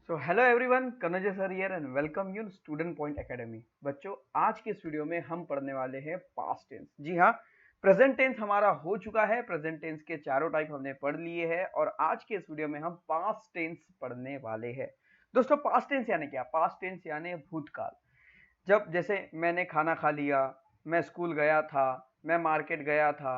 So hello everyone, Kanoj sir here and welcome you student point academy. बच्चों, आज के इस वीडियो में हम पढ़ने वाले हैं पास्ट टेंस। जी हाँ, प्रेजेंट टेंस हमारा हो चुका है। प्रेजेंट टेंस के चारों टाइप हमने पढ़ लिए हैं और आज के इस वीडियो में हम पास्ट टेंस पढ़ने वाले हैं। दोस्तों, पास्ट टेंस यानी क्या? पास्ट टेंस यानी भूतकाल। जब जैसे मैंने खाना खा लिया, मैं स्कूल गया था, मैं मार्केट गया था,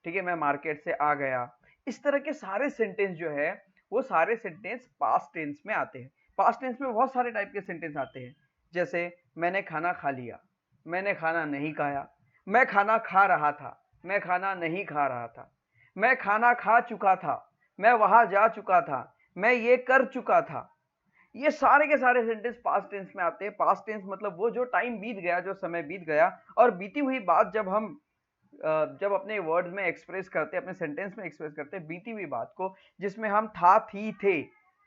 ठीक है, मैं मार्केट से आ गया, इस तरह के सारे सेंटेंस जो है वो सारे सेंटेंस पास्ट टेंस में आते हैं। पास्ट टेंस में बहुत सारे टाइप के सेंटेंस आते हैं, जैसे मैंने खाना खा लिया, मैंने खाना नहीं खाया, मैं खाना खा रहा था, मैं खाना नहीं खा रहा था, मैं खाना खा चुका था, मैं वहां जा चुका था, मैं ये कर चुका था। ये सारे के सारे सेंटेंस पास्ट टेंस में आते हैं। पास्ट टेंस मतलब वो जो टाइम बीत गया, जो समय बीत गया, और बीती हुई बात जब अपने वर्ड्स में एक्सप्रेस करते हैं, अपने सेंटेंस में एक्सप्रेस करते हैं बीती हुई बात को, जिसमें हम था, थी, थे,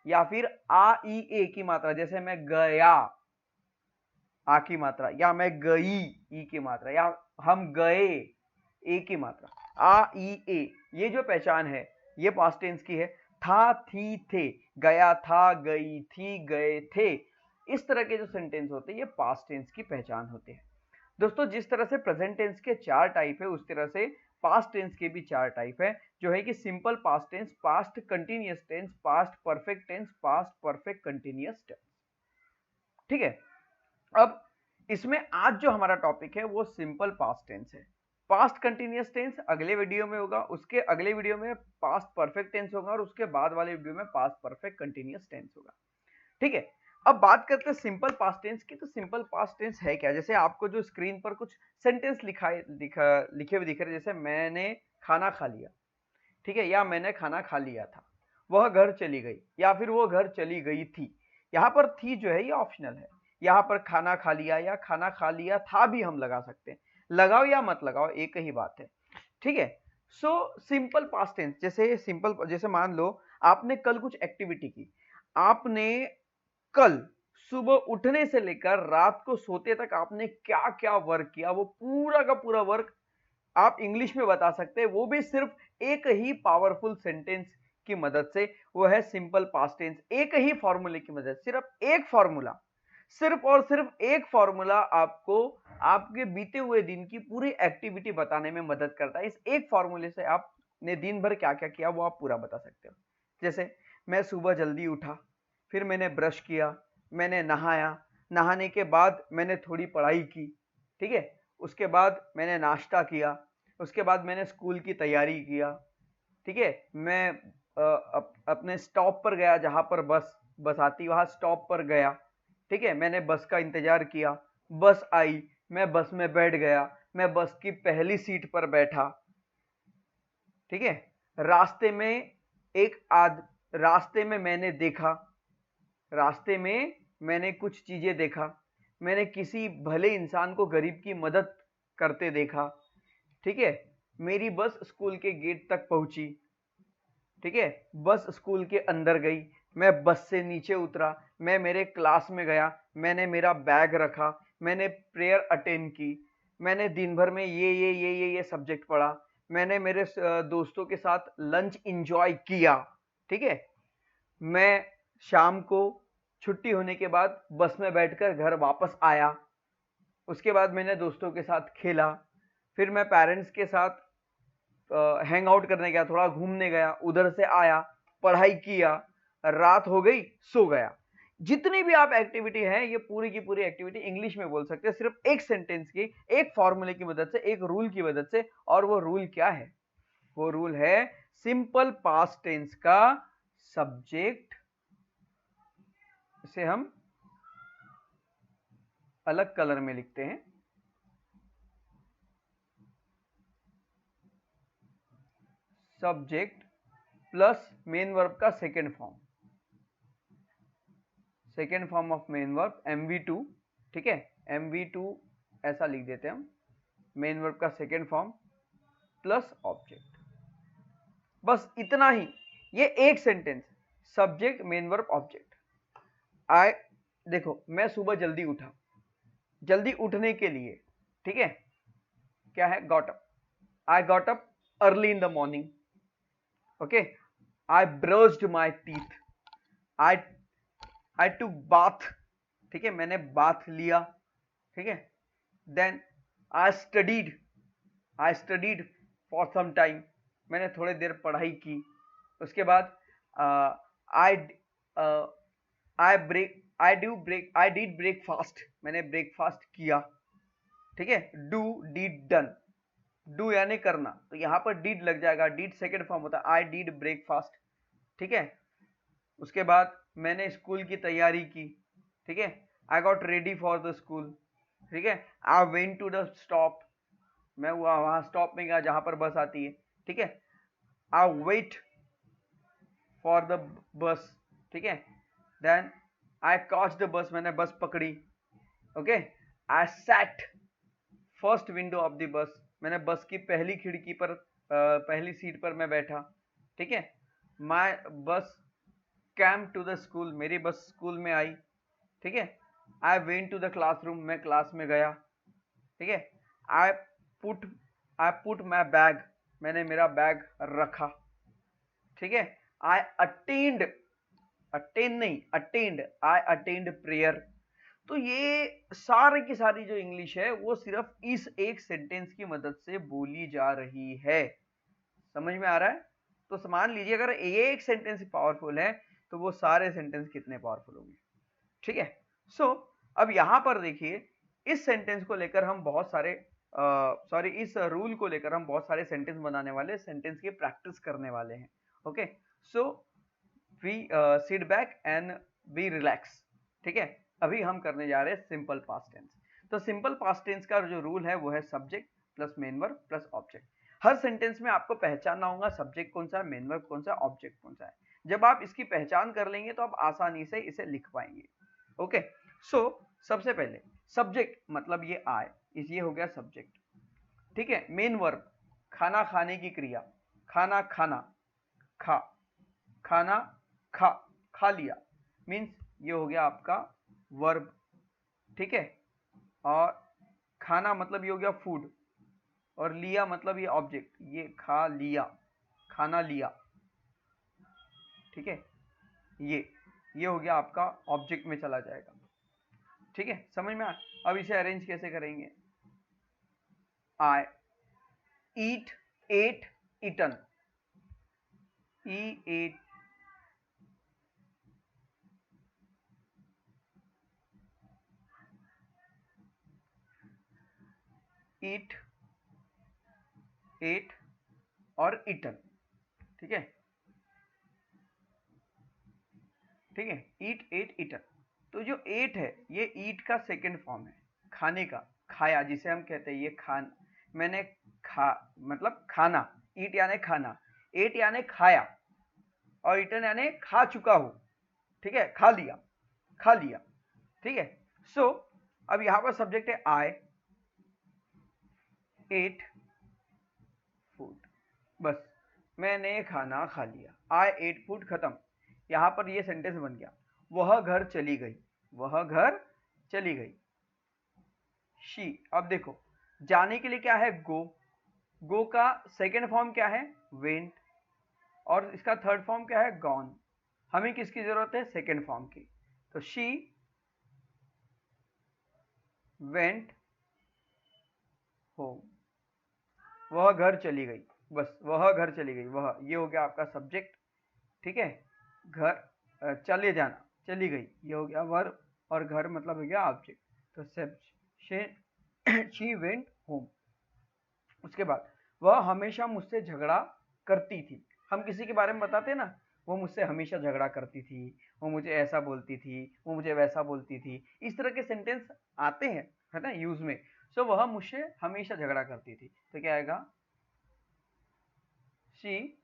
या फिर आ, ई, ए की मात्रा, जैसे मैं गया, आ की मात्रा, या मैं गई, ई की मात्रा, या हम गए, ए की मात्रा, आ, ई, ए, ये जो पहचान है ये पास्ट टेंस की है। था, थी, थे, गया था, गई थी, गए थे, इस तरह के जो सेंटेंस होते हैं ये पास्ट टेंस की पहचान होते हैं। दोस्तों, जिस तरह से प्रेजेंट टेंस के चार टाइप है, उस तरह से पास्ट टेंस के भी चार टाइप है, जो है कि simple past tense, past continuous tense, past perfect tense, past perfect continuous tense. ठीक है, अब इसमें आज जो हमारा टॉपिक है वो सिंपल पास्ट टेंस है। पास्ट कंटिन्यूअस टेंस अगले वीडियो में होगा, उसके अगले वीडियो में पास्ट परफेक्ट टेंस होगा, और उसके बाद वाले वीडियो में पास्ट परफेक्ट कंटिन्यूअस टेंस होगा। ठीक है, अब बात करते हैं सिंपल पास्ट टेंस की। तो सिंपल पास्ट टेंस है क्या? जैसे आपको जो स्क्रीन पर कुछ सेंटेंस लिखे हुए दिख रहे हैं, जैसे मैंने खाना खा लिया, ठीक है, या मैंने खाना खा लिया था, वह घर चली गई, या फिर वो घर चली गई थी। यहाँ पर थी जो है ये ऑप्शनल है। यहाँ पर खाना खा लिया या खाना खा लिया था भी हम लगा सकते हैं, लगाओ या मत लगाओ एक ही बात है। ठीक है, सो सिंपल पास्ट टेंस, जैसे सिंपल, जैसे मान लो आपने कल कुछ एक्टिविटी की, आपने कल सुबह उठने से लेकर रात को सोते तक आपने क्या क्या वर्क किया, वो पूरा का पूरा वर्क आप इंग्लिश में बता सकते हैं, वो भी सिर्फ एक ही पावरफुल सेंटेंस की मदद से। वो है सिंपल पास्ट टेंस। एक ही फॉर्मूले की मदद, सिर्फ एक फॉर्मूला, सिर्फ और सिर्फ एक फॉर्मूला आपको आपके बीते हुए दिन की पूरी एक्टिविटी बताने में मदद करता है। इस एक फॉर्मूले से आपने दिन भर क्या क्या किया वो आप पूरा बता सकते हो। जैसे मैं सुबह जल्दी उठा, फिर मैंने ब्रश किया, मैंने नहाया, नहाने के बाद मैंने थोड़ी पढ़ाई की, ठीक है, उसके बाद मैंने नाश्ता किया, उसके बाद मैंने स्कूल की तैयारी किया, ठीक है, मैं अपने स्टॉप पर गया, जहां पर बस आती, वहां स्टॉप पर गया, ठीक है, मैंने बस का इंतजार किया, बस आई, मैं बस में बैठ गया, मैं बस की पहली सीट पर बैठा, ठीक है, रास्ते में रास्ते में मैंने देखा, रास्ते में मैंने कुछ चीजें देखा, मैंने किसी भले इंसान को गरीब की मदद करते देखा, ठीक है, मेरी बस स्कूल के गेट तक पहुंची, ठीक है, बस स्कूल के अंदर गई, मैं बस से नीचे उतरा, मैं मेरे क्लास में गया, मैंने मेरा बैग रखा, मैंने प्रेयर अटेंड की, मैंने दिन भर में ये सब्जेक्ट पढ़ा, मैंने मेरे दोस्तों के साथ लंच इंजॉय किया, ठीक है, मैं शाम को छुट्टी होने के बाद बस में बैठकर घर वापस आया, उसके बाद मैंने दोस्तों के साथ खेला, फिर मैं पेरेंट्स के साथ हैंग आउट करने गया, थोड़ा घूमने गया, उधर से आया, पढ़ाई किया, रात हो गई, सो गया। जितनी भी आप एक्टिविटी है, ये पूरी की पूरी एक्टिविटी इंग्लिश में बोल सकते हैं, सिर्फ एक सेंटेंस की, एक फॉर्मूले की मदद से, एक रूल की मदद से। और वो रूल क्या है? वो रूल है सिंपल पास्ट टेंस का सब्जेक्ट, इसे हम अलग कलर में लिखते हैं, सब्जेक्ट प्लस मेन वर्ब का second form, second form of main verb MV2, ठीक है, MV2 ऐसा लिख देते हैं हम, मेन वर्ब का सेकेंड फॉर्म प्लस ऑब्जेक्ट, बस इतना ही। ये एक sentence, subject main verb object. I, देखो मैं सुबह जल्दी उठा, जल्दी उठने के लिए, ठीक है, क्या है? Got up, I got up early in the morning, okay, I brushed my teeth, I I took bath, ठीक है, मैंने बाथ लिया, ठीक है। Then I studied for some time, मैंने थोड़ी देर पढ़ाई की। उसके बाद आई आई डिड ब्रेकफास्ट, मैंने ब्रेकफास्ट किया, ठीक है। डू, डिड, डन, डू यानी करना, तो यहाँ पर डिड लग जाएगा, डिड सेकेंड फॉर्म होता है, आई डिड ब्रेकफास्ट, ठीक है। उसके बाद मैंने स्कूल की तैयारी की, ठीक है। I got ready for the school, ठीक है। I went to the stop, मैं वहां स्टॉप में गया जहां पर बस आती है, ठीक है। I wait for the bus, ठीक है। Then I coach the bus, मैंने बस पकड़ी, okay. I sat first window of the bus, मैंने बस की पहली खिड़की पर पहली सीट पर मैं बैठा, ठीक है। माई बस कैम टू द स्कूल, मेरी बस स्कूल में आई, ठीक है। I went to the classroom, मैं क्लास में गया, ठीक है। I put I put my bag, मैंने मेरा बैग रखा, ठीक है। आई अटेंड, अटेंड नहीं, अटेंड, आई अटेंड प्रेयर। तो ये सारी की सारी जो इंग्लिश है वो सिर्फ इस एक सेंटेंस की मदद से बोली जा रही है। समझ में आ रहा है? तो मान लीजिए अगर ये एक सेंटेंस पावरफुल है तो वो सारे सेंटेंस कितने पावरफुल होंगे, ठीक है। सो अब यहां पर देखिए, इस सेंटेंस को लेकर हम बहुत सारे इस रूल को लेकर हम बहुत सारे सेंटेंस बनाने वाले, सेंटेंस की प्रैक्टिस करने वाले हैं, okay. So we sit back and we relax, ठीक है। अभी हम करने जा रहे हैं सिंपल पास्ट टेंस। तो सिंपल पास्ट टेंस का जो रूल है वो है subject plus main verb plus object. हर सेंटेंस में आपको पहचानना होगा सब्जेक्ट कौन सा है, मेन वर्ब कौन सा है, ऑब्जेक्ट कौन सा है। जब आप इसकी पहचान कर लेंगे तो आप आसानी से इसे लिख पाएंगे, ओके। सो सबसे पहले सब्जेक्ट मतलब ये आए, ये हो गया सब्जेक्ट, ठीक है। मेन वर्ब खाना खाने की क्रिया, खाना खाना, खा, खाना खा, खा लिया, मीन्स ये हो गया आपका वर्ब, ठीक है। और खाना मतलब ये हो गया फूड, और लिया मतलब ये ऑब्जेक्ट, ये खा लिया, खाना लिया, ठीक है। ये हो गया आपका ऑब्जेक्ट में चला जाएगा, ठीक है। समझ में आया? अब इसे अरेंज कैसे करेंगे? आई ईट, एट, ईटन, ई एट, ईट, एट और ईटन, ठीक है, ठीक है। ईट, एट, ईटन। तो जो एट है ये ईट का सेकंड फॉर्म है, खाने का, खाया, जिसे हम कहते हैं ये खान, मैंने खा मतलब खाना, ईट यानी खाना, एट यानी खाया, और ईटन यानी खा चुका हूं, ठीक है, खा लिया, खा लिया, ठीक है। सो अब यहां पर सब्जेक्ट है आई एट फूड, बस मैंने खाना खा लिया, आई एट फूड, खत्म। यहां पर ये सेंटेंस बन गया। वह घर चली गई, वह घर चली गई। शी, अब देखो जाने के लिए क्या है, गो, गो का सेकेंड फॉर्म क्या है, वेंट, और इसका थर्ड फॉर्म क्या है, गॉन। हमें किसकी जरूरत है, सेकेंड फॉर्म की। तो शी वेंट होम, वह घर चली गई, बस वह घर चली गई, वह, ये हो गया आपका सब्जेक्ट, ठीक है। घर चले जाना, चली गई, ये हो गया वर्ब, और घर मतलब हो गया ऑब्जेक्ट। तो सब शी वेंट होम। उसके बाद वह हमेशा मुझसे झगड़ा करती थी। हम किसी के बारे में बताते हैं ना, वो मुझसे हमेशा झगड़ा करती थी, वो मुझे ऐसा बोलती थी, वो मुझे वैसा बोलती थी, इस तरह के सेंटेंस आते हैं, है ना, यूज में। सो वह मुझसे हमेशा झगड़ा करती थी, तो क्या आएगा, शी।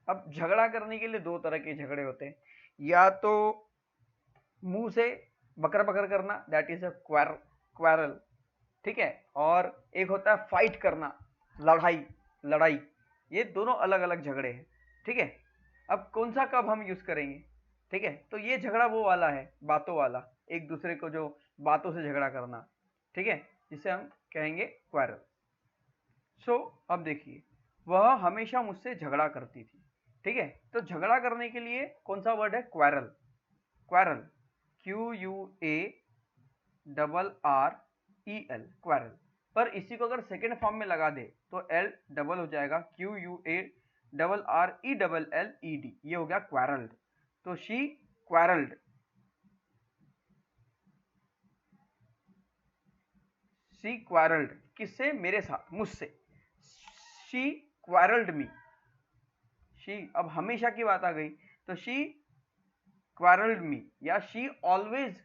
अब झगड़ा करने के लिए दो तरह के झगड़े होते हैं, या तो मुंह से बकर बकर करना, दैट इज अ क्वारल, ठीक है। और एक होता है फाइट करना, लड़ाई, लड़ाई, ये दोनों अलग अलग झगड़े हैं, ठीक है। अब कौन सा कब हम यूज करेंगे, ठीक है। तो ये झगड़ा वो वाला है, बातों वाला, एक दूसरे को जो बातों से झगड़ा करना, ठीक है, जिसे हम कहेंगे क्वारल। सो अब देखिए, वह हमेशा मुझसे झगड़ा करती थी, ठीक है। तो झगड़ा करने के लिए कौन सा वर्ड है, क्वारल। Quarrel, QUARREL, quarrel. पर इसी को अगर सेकेंड फॉर्म में लगा दे तो एल डबल हो जाएगा, QUARRELLED, ये हो गया क्वारल्ड। तो शी क्वारल्ड, शी क्वारल्ड किससे? मेरे साथ, मुझसे। शी क्वारल्ड मी, शी अब हमेशा की बात आ गई, तो शी क्वारल्ड मी या शी ऑलवेज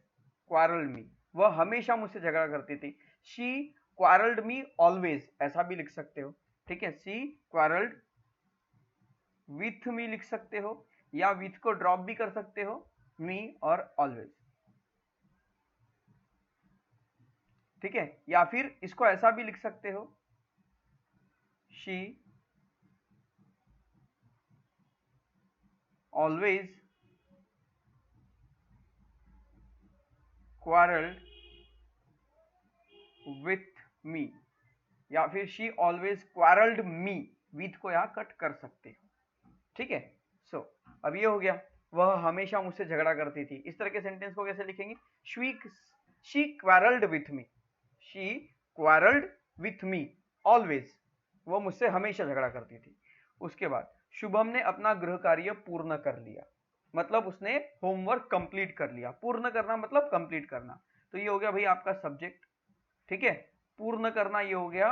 क्वारल्ड मी, वह हमेशा मुझसे झगड़ा करती थी। शी क्वारल्ड मी ऑलवेज, ऐसा भी लिख सकते हो, ठीक है। शी क्वारल्ड विथ मी लिख सकते हो, या विथ को ड्रॉप भी कर सकते हो, मी और ऑलवेज, ठीक है। या फिर इसको ऐसा भी लिख सकते हो, she always quarrelled with me, या फिर she always quarrelled me, with को यहां कट कर सकते हो, ठीक है। सो अब ये हो गया, वह हमेशा मुझसे झगड़ा करती थी। इस तरह के सेंटेंस को कैसे लिखेंगे? She quarrelled with me, she quarrelled with me always, वो मुझसे हमेशा झगड़ा करती थी। उसके बाद शुभम ने अपना गृह कार्य पूर्ण कर लिया, मतलब उसने होमवर्क कंप्लीट कर लिया। पूर्ण करना मतलब कंप्लीट करना, तो ये हो गया भाई आपका सब्जेक्ट, ठीक है। पूर्ण करना ये हो गया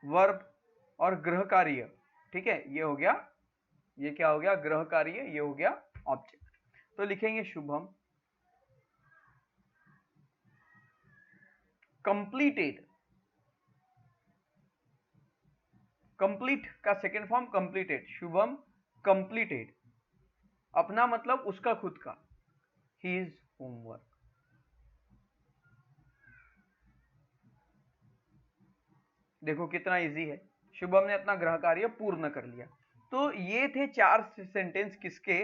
वर्ब, और गृह कार्य, ठीक है, ये हो गया, ये क्या हो गया? गृह कार्य, ये हो गया ऑब्जेक्ट। तो लिखेंगे शुभम कंप्लीटेड, कंप्लीट का second form completed, Shubham completed, अपना मतलब उसका खुद का, हिज होमवर्क। देखो कितना इजी है, शुभम ने अपना गृह कार्य पूर्ण कर लिया। तो ये थे 4 सेंटेंस किसके?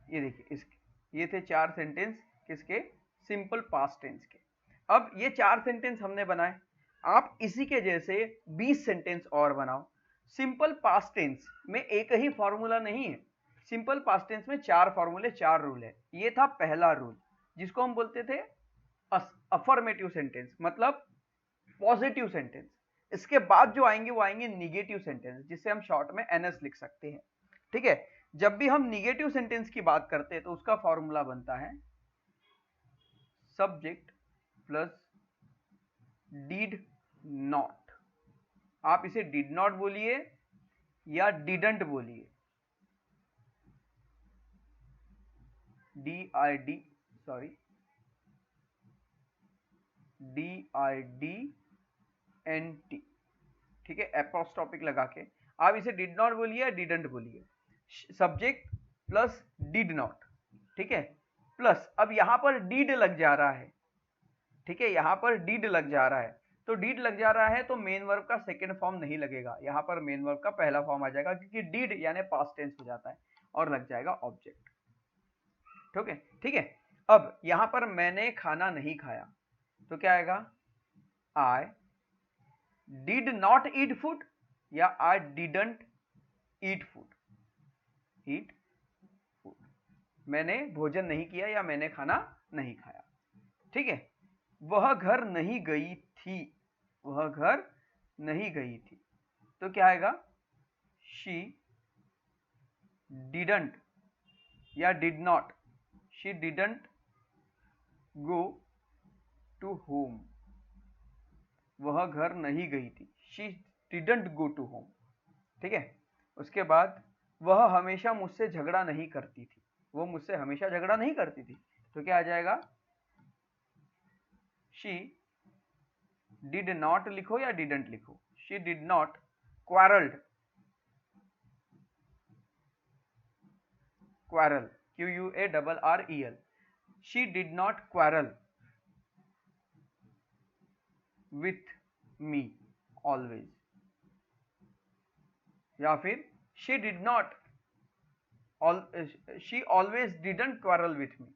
ये देखिए इसके, ये थे 4 सेंटेंस किसके? सिंपल पास्ट टेंस के। अब ये 4 सेंटेंस हमने बनाए, आप इसी के जैसे 20 सेंटेंस और बनाओ। सिंपल पास्ट टेंस में एक ही फॉर्मूला नहीं है, सिंपल पास्ट टेंस में 4 फॉर्मूले, 4 रूल है। ये था पहला रूल, जिसको हम बोलते थे अफर्मेटिव सेंटेंस, मतलब पॉजिटिव सेंटेंस। इसके बाद जो आएंगे वो आएंगे निगेटिव सेंटेंस, जिसे हम शॉर्ट में एनएस लिख सकते हैं, ठीक है। जब भी हम निगेटिव सेंटेंस की बात करते हैं तो उसका फॉर्मूला बनता है सब्जेक्ट प्लस डिड नॉट। आप इसे डिड नॉट बोलिए या डिडंट बोलिए, DID सॉरी DIDNT, ठीक है, एपोस्ट्रोफिक लगा के। आप इसे डिड नॉट बोलिए या डिडंट बोलिए, सब्जेक्ट प्लस डिड नॉट, ठीक है। प्लस अब यहां पर डिड लग जा रहा है, ठीक है, यहां पर डिड लग जा रहा है, तो डिड लग जा रहा है तो मेन वर्ब का सेकंड फॉर्म नहीं लगेगा, यहां पर मेन वर्ब का पहला फॉर्म आ जाएगा, क्योंकि डिड यानी पास्ट टेंस हो जाता है, और लग जाएगा ऑब्जेक्ट, ठीक है, ठीक है। अब यहां पर मैंने खाना नहीं खाया, तो क्या आएगा? I did not eat food, या I didn't eat food, eat food, मैंने भोजन नहीं किया या मैंने खाना नहीं खाया, ठीक है। वह घर नहीं गई थी, वह घर नहीं गई थी, तो क्या आएगा? शी डिडंट या did not, she didn't go to home, वह घर नहीं गई थी, she didn't go to home, ठीक है। उसके बाद वह हमेशा मुझसे झगड़ा नहीं करती थी, वो मुझसे हमेशा झगड़ा नहीं करती थी, तो क्या आ जाएगा? शी डिड नॉट लिखो या डिडंट लिखो, she did not quarrelled, quarrel, QUARREL, she did not quarrel with me always, या फिर she did not, she always didn't quarrel with me,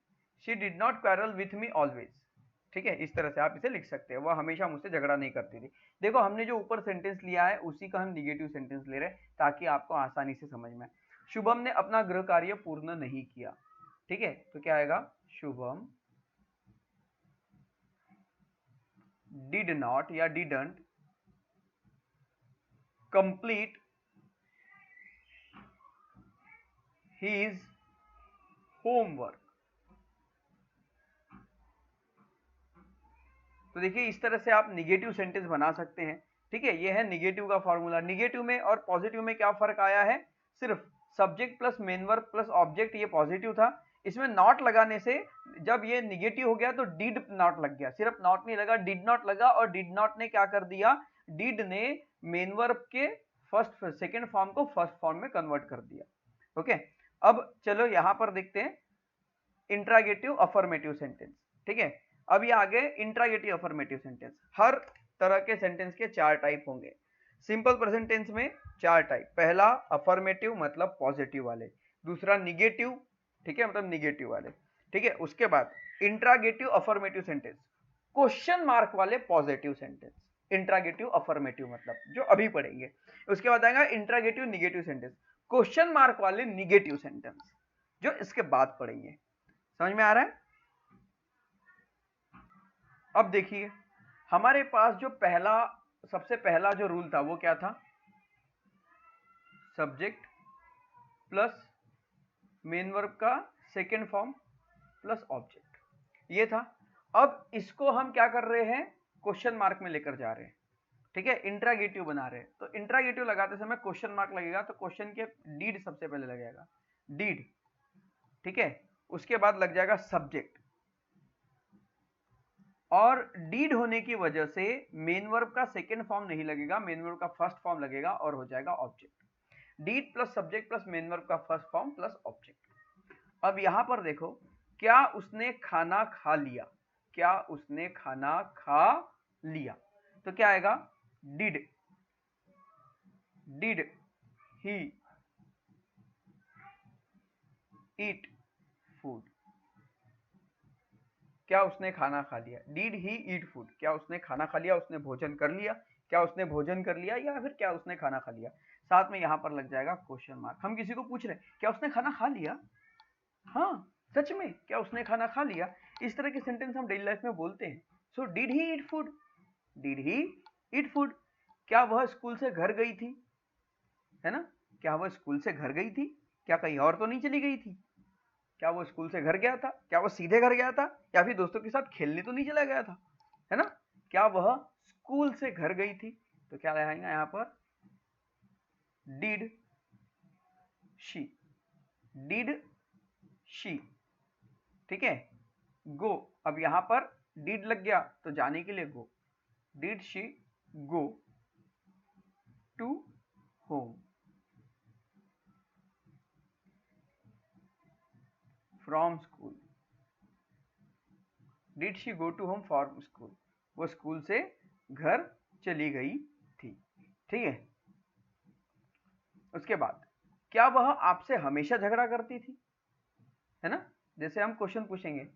she did not quarrel with me always, ठीक है। इस तरह से आप इसे लिख सकते हैं, वह हमेशा मुझसे झगड़ा नहीं करती थी। देखो हमने जो ऊपर सेंटेंस लिया है उसी का हम निगेटिव सेंटेंस ले रहे हैं, ताकि आपको आसानी से समझ में आए। शुभम ने अपना गृह कार्य पूर्ण नहीं किया। ठीक है, तो क्या आएगा, शुभम डिड नॉट या डिडंट कंप्लीट हिज होमवर्क। तो देखिए इस तरह से आप निगेटिव सेंटेंस बना सकते हैं। ठीक है, ये है निगेटिव का फॉर्मूला। निगेटिव में और पॉजिटिव में क्या फर्क आया है, सिर्फ subject plus main verb plus object, ये पॉजिटिव था, इसमें नॉट लगाने से जब ये निगेटिव हो गया तो डिड नॉट लग गया, सिर्फ नॉट नहीं लगा, डिड नॉट लगा, और डिड नॉट ने क्या कर दिया, डिड ने मेन वर्ब के फर्स्ट सेकेंड फॉर्म को फर्स्ट फॉर्म में कन्वर्ट कर दिया। ओके, अब चलो यहां पर देखते हैं इंट्रागेटिव अफर्मेटिव सेंटेंस। ठीक है, अब ये आगे इंट्रागेटिव अफर्मेटिव सेंटेंस। हर तरह के सेंटेंस के 4 टाइप होंगे। सिंपल प्रेजेंट टेंस में 4 टाइप, पहला अफर्मेटिव मतलब पॉजिटिव वाले, दूसरा निगेटिव, ठीक है, मतलब निगेटिव वाले, ठीक है, उसके बाद interrogative affirmative sentence, question mark वाले पॉजिटिव सेंटेंस, इंट्रागेटिव अफर्मेटिव मतलब जो अभी पढ़ेंगे। उसके बाद आएगा interrogative negative sentence, question mark वाले निगेटिव सेंटेंस जो इसके बाद पढ़ेंगे। समझ में आ रहा है? अब देखिए हमारे पास जो सबसे पहला जो रूल था वो क्या था, सब्जेक्ट प्लस मेन वर्ब का सेकेंड फॉर्म प्लस ऑब्जेक्ट, ये था। अब इसको हम क्या कर रहे हैं, क्वेश्चन मार्क में लेकर जा रहे हैं। ठीक है, इंट्रागेटिव बना रहे हैं, तो इंट्रागेटिव लगाते समय क्वेश्चन मार्क लगेगा, तो क्वेश्चन के डीड सबसे पहले लगेगा, डीड, ठीक है, उसके बाद लग जाएगा सब्जेक्ट, और डीड होने की वजह से मेन वर्ब का सेकेंड फॉर्म नहीं लगेगा, मेन वर्ब का फर्स्ट फॉर्म लगेगा और हो जाएगा object. Did plus subject plus main verb का फर्स्ट फॉर्म प्लस ऑब्जेक्ट। अब यहां पर देखो, क्या उसने खाना खा लिया, क्या उसने खाना खा लिया, तो क्या आएगा, did, did he eat food, क्या उसने खाना खा लिया, डिड ही ईट फूड, क्या उसने खाना खा लिया, उसने भोजन कर लिया, क्या उसने भोजन कर लिया, या फिर क्या उसने खाना खा लिया। साथ में यहां पर लग जाएगा क्वेश्चन मार्क। हम किसी को पूछ रहे हैं क्या उसने खाना खा लिया, हाँ सच में क्या उसने खाना खा लिया, इस तरह के सेंटेंस हम डेली लाइफ में बोलते हैं। So did he eat food, did he eat food, क्या वह स्कूल से घर गई थी, है ना, क्या वह स्कूल से घर गई थी, क्या कहीं और तो नहीं चली गई थी, क्या वो स्कूल से घर गया था, क्या वो सीधे घर गया था, या फिर दोस्तों के साथ खेलने तो नहीं चला गया था, है ना, क्या वह स्कूल से घर गई थी, तो क्या लगाएंगे यहां पर, डिड शी, डिड शी, ठीक है, गो, अब यहां पर डिड लग गया तो जाने के लिए go, did she go to home from school, did she go to home from school, वो स्कूल से घर चली गई थी। ठीक है, उसके बाद क्या वह आपसे हमेशा झगड़ा करती थी, है ना, जैसे हम क्वेश्चन पूछेंगे,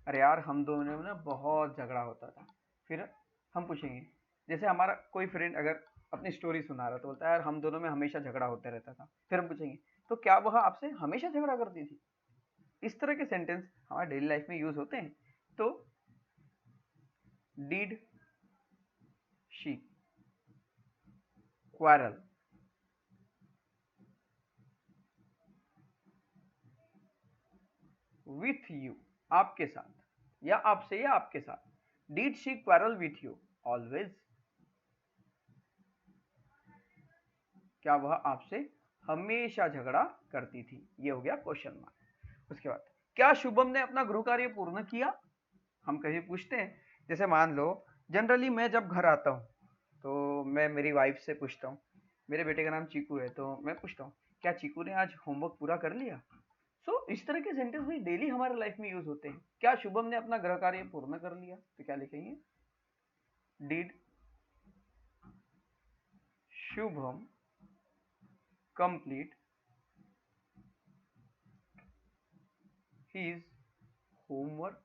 अरे यार हम दोनों में ना बहुत झगड़ा होता था, फिर हम पूछेंगे, जैसे हमारा कोई फ्रेंड अगर अपनी स्टोरी सुना रहा तो बोलता है यार हम दोनों में हमेशा झगड़ा होता रहता था, फिर हम पूछेंगे तो क्या वह आपसे हमेशा झगड़ा करती थी। इस तरह के सेंटेंस हमारे डेली लाइफ में यूज होते हैं। तो did she quarrel with you, आपके साथ, या आपसे या आपके साथ, did she quarrel with you always, क्या वह आपसे हमेशा झगड़ा करती थी, ये हो गया क्वेश्चन मार्क। उसके बाद क्या शुभम ने अपना गृह कार्य पूर्ण किया, हम कहीं पूछते हैं, जैसे मान लो जनरली मैं जब घर आता हूँ तो मैं मेरी वाइफ से पूछता हूँ, मेरे बेटे का नाम चीकू है, तो मैं पूछता हूँ क्या चीकू ने आज होमवर्क पूरा कर लिया। इस तरह के सेंटेंस भी डेली हमारे लाइफ में यूज होते हैं। क्या शुभम ने अपना गृह कार्य पूर्ण कर लिया, तो क्या लिखेंगे, did Shubham complete his homework,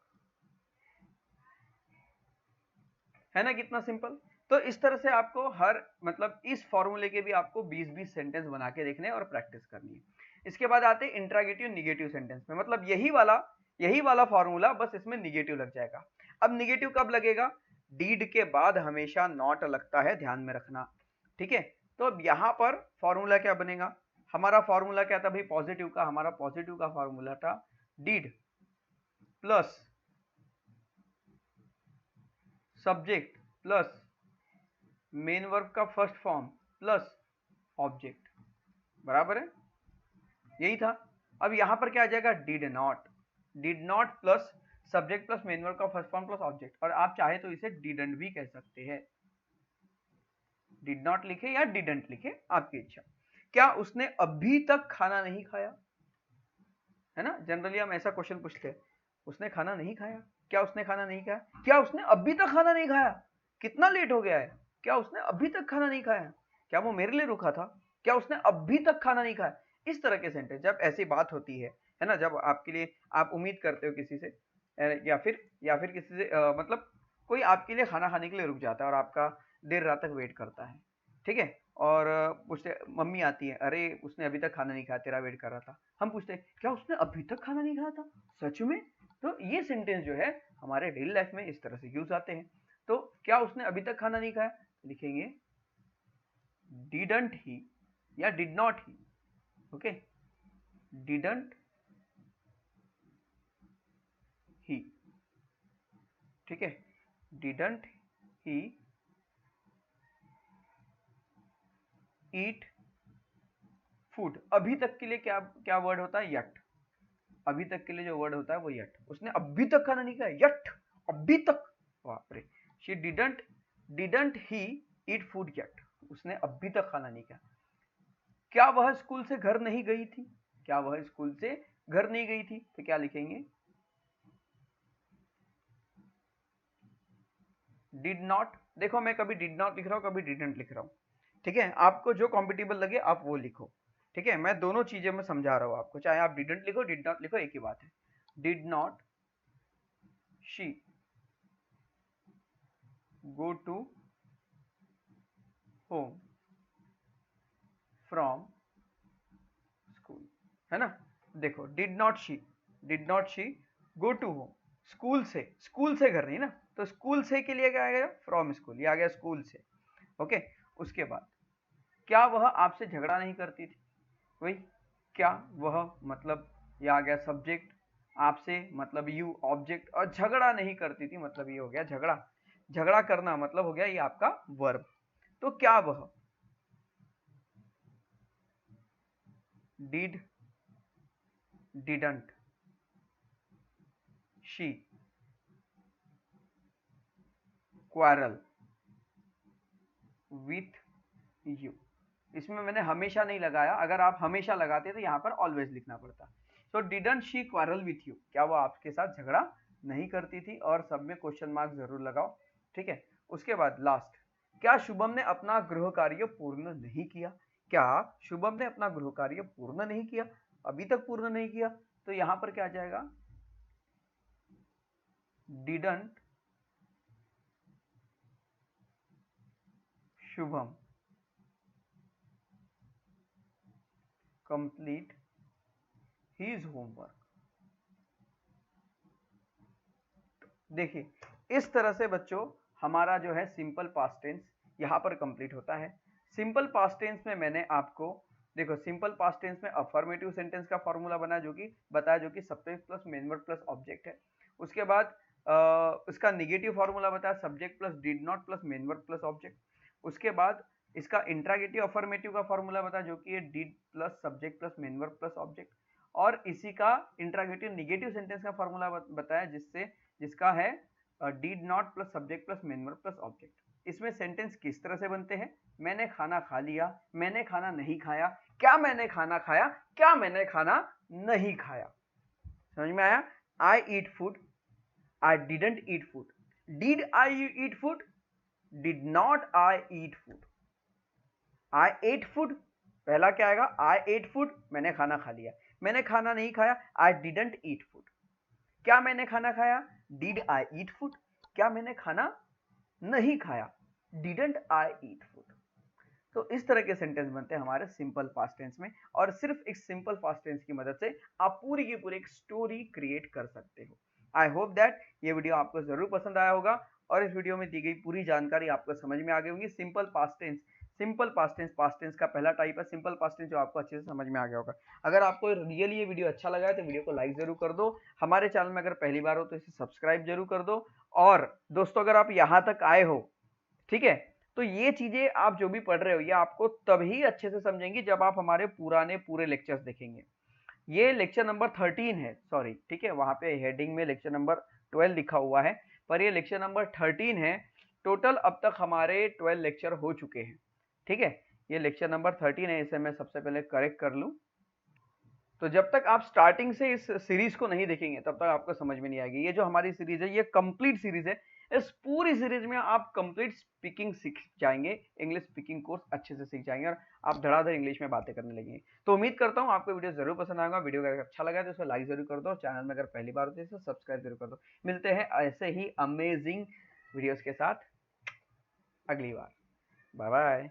है ना, कितना सिंपल। तो इस तरह से आपको हर मतलब इस फॉर्मूले के भी आपको 20-20 सेंटेंस बना के देखने और प्रैक्टिस करनी है। इसके बाद आते हैं इंट्रागेटिव निगेटिव सेंटेंस में, मतलब यही वाला फॉर्मूला, बस इसमें निगेटिव लग जाएगा। अब निगेटिव कब लगेगा? डीड के बाद हमेशा नॉट लगता है, ध्यान में रखना, ठीक है। तो अब यहां पर फॉर्मूला क्या बनेगा? हमारा फॉर्मूला क्या था भाई? पॉजिटिव का, हमारा पॉजिटिव का फॉर्मूला था did plus subject plus main verb का फर्स्ट फॉर्म प्लस ऑब्जेक्ट, बराबर है, यही था। अब यहां पर क्या आ जाएगा? Did not plus subject plus main verb का फर्स्ट फॉर्म प्लस ऑब्जेक्ट, और आप चाहे तो इसे डिडंट भी कह सकते हैं। डिड नॉट लिखे या डिडंट लिखे, आपकी इच्छा। क्या उसने अभी तक खाना नहीं खाया? है ना, जनरली हम ऐसा क्वेश्चन पूछते हैं, उसने खाना नहीं खाया, क्या उसने खाना नहीं खाया, क्या उसने अभी तक खाना नहीं खाया, कितना लेट हो गया है, क्या उसने अभी तक खाना नहीं खाया, क्या वो मेरे लिए रुका था, क्या उसने अभी तक खाना नहीं खाया। इस तरह के सेंटेंस जब ऐसी बात होती है ना, जब आपके लिए आप उम्मीद करते हो किसी से या फिर किसी से मतलब कोई आपके लिए खाना खाने के लिए रुक जाता है और आपका देर रात तक वेट करता है, ठीक है, और पूछते, मम्मी आती है, अरे उसने अभी तक खाना नहीं खाया, तेरा वेट कर रहा था। हम पूछते हैं, क्या उसने अभी तक खाना नहीं खाया था, सच में? तो ये सेंटेंस जो है हमारे रियल लाइफ में इस तरह से यूज आते हैं। तो क्या उसने अभी तक खाना नहीं खाया, लिखेंगे डिडंट ही या did not he, okay, didn't he, ठीक है, डिडंट ही ईट फूड। अभी तक के लिए क्या क्या वर्ड होता है? यट। अभी तक के लिए जो वर्ड होता है वो यट। उसने अभी तक खाना नहीं खाया, यट, अभी तक, बाप रे। She didn't he eat food yet, उसने अभी तक खाना नहीं खाया। क्या वह स्कूल से घर नहीं गई थी? क्या वह स्कूल से घर नहीं गई थी, तो क्या लिखेंगे? Did not. देखो मैं कभी डिड नॉट लिख रहा हूं, कभी डिडंट लिख रहा हूं, ठीक है, आपको जो कॉम्पिटेबल लगे आप वो लिखो, ठीक है। मैं दोनों चीजें में समझा रहा हूं आपको, चाहे आप डिडंट लिखो डिड नॉट लिखो, एक ही बात है। Did not she go to home from school, है ना। देखो did not she go to home, school से घर नहीं ना, तो स्कूल से के लिए क्या आ गया? फ्रॉम स्कूल, ये आ गया स्कूल से, ओके। उसके बाद क्या वह आपसे झगड़ा नहीं करती थी? वही, क्या वह, मतलब ये आ गया सब्जेक्ट, आपसे मतलब यू ऑब्जेक्ट, और झगड़ा नहीं करती थी मतलब ये हो गया झगड़ा। झगड़ा करना मतलब हो गया ये आपका वर्ब। तो क्या वह did didn't she quarrel with you. इसमें मैंने हमेशा नहीं लगाया, अगर आप हमेशा लगाते तो यहाँ पर ऑलवेज लिखना पड़ता। So didn't she quarrel with you, क्या वो आपके साथ झगड़ा नहीं करती थी, और सब में क्वेश्चन मार्क जरूर लगाओ, ठीक है। उसके बाद लास्ट, क्या शुभम ने अपना गृह कार्य पूर्ण नहीं किया? क्या शुभम ने अपना गृह कार्य पूर्ण नहीं किया, अभी तक पूर्ण नहीं किया, तो यहां पर क्या आ जाएगा? Didn't Shubham complete his homework. देखिए इस तरह से बच्चों हमारा जो है सिंपल पास्ट टेंस यहाँ पर कंप्लीट होता है। सिंपल पास्ट टेंस में मैंने आपको, देखो सिंपल पास्ट टेंस में अफर्मेटिव सेंटेंस का फॉर्मूला बना जो कि बताया, जो कि subject plus main verb plus object है। उसके बाद इसका निगेटिव फॉर्मूला बताया, subject plus did not plus main verb plus object. उसके बाद इसका इंट्रागेटिव अफर्मेटिव का फॉर्मूला बताया जो कि did plus subject plus main verb plus object. और इसी का इंट्रागेटिव निगेटिव सेंटेंस का फॉर्मूला बताया जिसका है did not plus subject plus main verb plus object. इसमें सेंटेंस किस तरह से बनते हैं? मैंने खाना खा लिया, मैंने खाना नहीं खाया, क्या मैंने खाना खाया, क्या मैंने खाना नहीं खाया। समझ में आया? I eat food, I didn't eat food, did I eat food, did not I eat food. I ate food, पहला क्या आएगा? आई एट फूड, मैंने खाना खा लिया। मैंने खाना नहीं खाया, आई डिडंट ईट फूड। क्या मैंने खाना खाया? Did I eat food. क्या मैंने खाना नहीं खाया? Didn't I eat food. तो इस तरह के सेंटेंस बनते हैं हमारे सिंपल पास्ट टेंस में, और सिर्फ एक सिंपल पास्ट टेंस की मदद से आप पूरी की पूरी एक स्टोरी क्रिएट कर सकते हो। आई होप दैट ये वीडियो आपको जरूर पसंद आया होगा और इस वीडियो में दी गई पूरी जानकारी आपको समझ में आ गई होगी। सिंपल पास्ट टेंस का पहला टाइप है सिंपल पास्ट टेंस, जो आपको अच्छे से समझ में आ गया होगा। अगर आपको रियली ये वीडियो अच्छा लगा है तो वीडियो को लाइक जरूर कर दो, हमारे चैनल में अगर पहली बार हो तो इसे सब्सक्राइब जरूर कर दो। और दोस्तों अगर आप यहाँ तक आए हो, ठीक है, तो ये चीजें आप जो भी पढ़ रहे हो ये आपको तभी अच्छे से समझेंगी जब आप हमारे पूरे लेक्चर्स देखेंगे। ये लेक्चर नंबर 13 है, सॉरी, ठीक है, वहां पे हेडिंग में लेक्चर नंबर 12 लिखा हुआ है, पर ये लेक्चर नंबर 13 है। टोटल अब तक हमारे 12 लेक्चर हो चुके हैं, ठीक है। ये लेक्चर नंबर 13 है, इसे मैं सबसे पहले करेक्ट कर लूं। तो जब तक आप स्टार्टिंग से इस सीरीज को नहीं देखेंगे तब तक आपको समझ में नहीं आएगी। ये जो हमारी सीरीज है ये कंप्लीट सीरीज है। इस पूरी सीरीज में आप कंप्लीट स्पीकिंग सीख जाएंगे, इंग्लिश स्पीकिंग कोर्स अच्छे से सीख जाएंगे और आप धड़ाधड़ इंग्लिश में बातें करने लगेंगे। तो उम्मीद करता हूँ आपको वीडियो जरूर पसंद आएगा। वीडियो अगर अच्छा लगा तो इसे लाइक जरूर कर दो और चैनल में अगर पहली बार होती है तो सब्सक्राइब जरूर कर दो। मिलते हैं ऐसे ही अमेजिंग वीडियोस के साथ अगली बार। Bye bye.